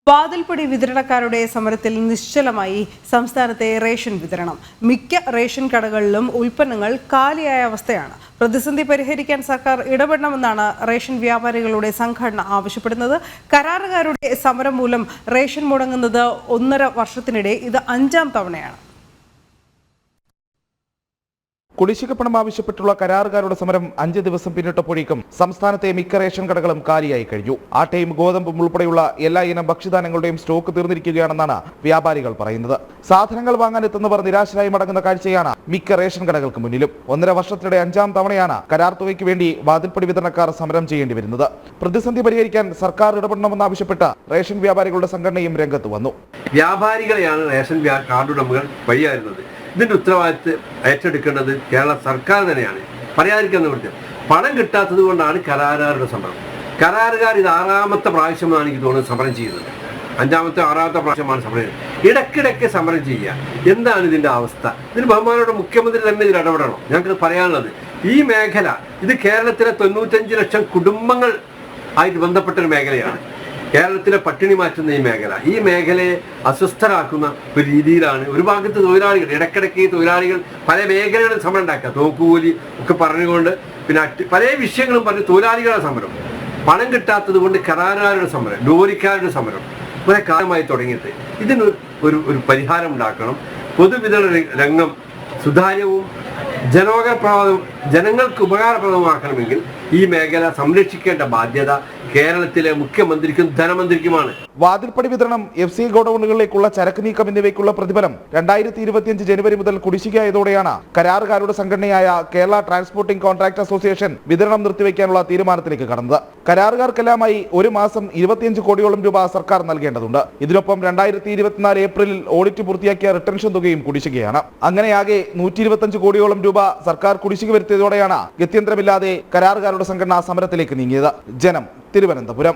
വാതിൽപ്പടി വിതരണക്കാരുടെ സമരത്തിൽ നിശ്ചലമായി സംസ്ഥാനത്തെ റേഷൻ വിതരണം. മിക്ക റേഷൻ കടകളിലും ഉൽപ്പന്നങ്ങൾ കാലിയായ അവസ്ഥയാണ്. പ്രതിസന്ധി പരിഹരിക്കാൻ സർക്കാർ ഇടപെടണമെന്നാണ് റേഷൻ വ്യാപാരികളുടെ സംഘടന ആവശ്യപ്പെടുന്നത്. കരാറുകാരുടെ സമരം മൂലം റേഷൻ മുടങ്ങുന്നത് 1.5 വർഷത്തിനിടെ ഇത് 5ാം തവണയാണ്. കുടിശ്ശിക പണം ആവശ്യപ്പെട്ടുള്ള കരാറുകാരുടെ സമരം 5 ദിവസം പിന്നിട്ടപ്പോഴേക്കും സംസ്ഥാനത്തെ മിക്ക റേഷൻ കടകളും കാലിയായി കഴിഞ്ഞു. ആട്ടയും ഗോതമ്പും ഉൾപ്പെടെയുള്ള എല്ലാ ഇനം ഭക്ഷ്യധാന്യങ്ങളുടെയും സ്റ്റോക്ക് തീർന്നിരിക്കുകയാണെന്നാണ് വ്യാപാരികൾ പറയുന്നത്. സാധനങ്ങൾ വാങ്ങാനെത്തുന്നവർ നിരാശരായി മടങ്ങുന്ന കാഴ്ചയാണ് മിക്ക റേഷൻ കടകൾക്ക് മുന്നിലും. 1.5 വർഷത്തിനിടെ 5ാം തവണയാണ് കരാർ തുകയ്ക്ക് വേണ്ടി വാതിൽപ്പടി വിതരണക്കാർ സമരം ചെയ്യേണ്ടി വരുന്നത്. പ്രതിസന്ധി പരിഹരിക്കാൻ സർക്കാർ ഇടപെടണമെന്നാവശ്യപ്പെട്ട് റേഷൻ വ്യാപാരികളുടെ സംഘടനയും രംഗത്ത് വന്നു. വ്യാപാരികളെയാണ് റേഷൻ കാർഡ് ഉടമകൾ വഴിയായിരുന്നത്. ഇതിന്റെ ഉത്തരവാദിത്വം ഏറ്റെടുക്കേണ്ടത് കേരള സർക്കാർ തന്നെയാണ്. പറയാതിരിക്കാൻ നിവൃത്തി. പണം കിട്ടാത്തത് കൊണ്ടാണ് കരാറുകാരുടെ സമരം. കരാറുകാർ ഇത് 6ാമത്തെ പ്രാവശ്യമാണ് എനിക്ക് തോന്നുന്നത് സമരം ചെയ്യുന്നത്. 5ാമത്തെ 6ാമത്തെ പ്രാവശ്യമാണ് സമരം ചെയ്യുന്നത്. ഇടയ്ക്കിടയ്ക്ക് സമരം ചെയ്യുക. എന്താണ് ഇതിന്റെ അവസ്ഥ? ഇതിന് ബഹുമാനോടെ മുഖ്യമന്ത്രി തന്നെ ഇതിൽ ഇടപെടണം. ഞങ്ങൾക്ക് പറയാനുള്ളത് ഈ മേഖല ഇത് കേരളത്തിലെ 95 ലക്ഷം കുടുംബങ്ങൾ ആയിട്ട് ബന്ധപ്പെട്ടൊരു മേഖലയാണ്. കേരളത്തിലെ പട്ടിണി മാറ്റുന്ന ഈ മേഖലയെ അസ്വസ്ഥരാക്കുന്ന ഒരു രീതിയിലാണ് ഒരു ഭാഗത്ത് തൊഴിലാളികൾ ഇടയ്ക്കിടയ്ക്ക് തൊഴിലാളികൾ പല മേഖലകളിൽ സമരം ഉണ്ടാക്കുക. തോക്കുകൂലി ഒക്കെ പറഞ്ഞുകൊണ്ട് പിന്നെ പല വിഷയങ്ങളും പറഞ്ഞ് തൊഴിലാളികളുടെ സമരം, പണം കിട്ടാത്തത് കൊണ്ട് കരാറുകാരുടെ സമരം, ലോറിക്കാരുടെ സമരം കുറെ കാലമായി തുടങ്ങിയിട്ട് ഇതിന് ഒരു പരിഹാരം ഉണ്ടാക്കണം. പൊതുവിതരണ രംഗം സുതാര്യവും ജനങ്ങൾക്ക് ഉപകാരപ്രദമാക്കണമെങ്കിൽ ഈ മേഖല സംരക്ഷിക്കേണ്ട ബാധ്യത കേരളത്തിലെ മുഖ്യമന്ത്രിക്കും ധനമന്ത്രിക്കുമാണ്. വാതിൽപ്പടി വിതരണം, FC ഗോഡൌണുകളിലേക്കുള്ള ചരക്ക് നീക്കം എന്നിവയ്ക്കുള്ള പ്രതിഫലം 2025 ജനുവരി മുതൽ കുടിശ്ശികയായതോടെയാണ് കരാറുകാരുടെ സംഘടനയായ കേരള ട്രാൻസ്പോർട്ടിംഗ് കോൺട്രാക്ട് അസോസിയേഷൻ വിതരണം നിർത്തിവെക്കാനുള്ള തീരുമാനത്തിലേക്ക് കടന്നത്. കരാറുകാർക്കെല്ലാമായി ഒരു മാസം 25 കോടിയോളം രൂപ സർക്കാർ നൽകേണ്ടതുണ്ട്. ഇതിനൊപ്പം 2024 ഏപ്രിലിൽ ഓഡിറ്റ് പൂർത്തിയാക്കിയ റിട്ടൻഷൻ തുകയും കുടിശ്ശികയാണ്. അങ്ങനെയാകെ 125 കോടിയോളം രൂപ സർക്കാർ കുടിശ്ശിക വരുത്തിയതോടെയാണ് ഗത്യന്തരമില്ലാതെ കരാറുകാരുടെ സംഘടന സമരത്തിലേക്ക് നീങ്ങിയത്. ജനം, തിരുവനന്തപുരം.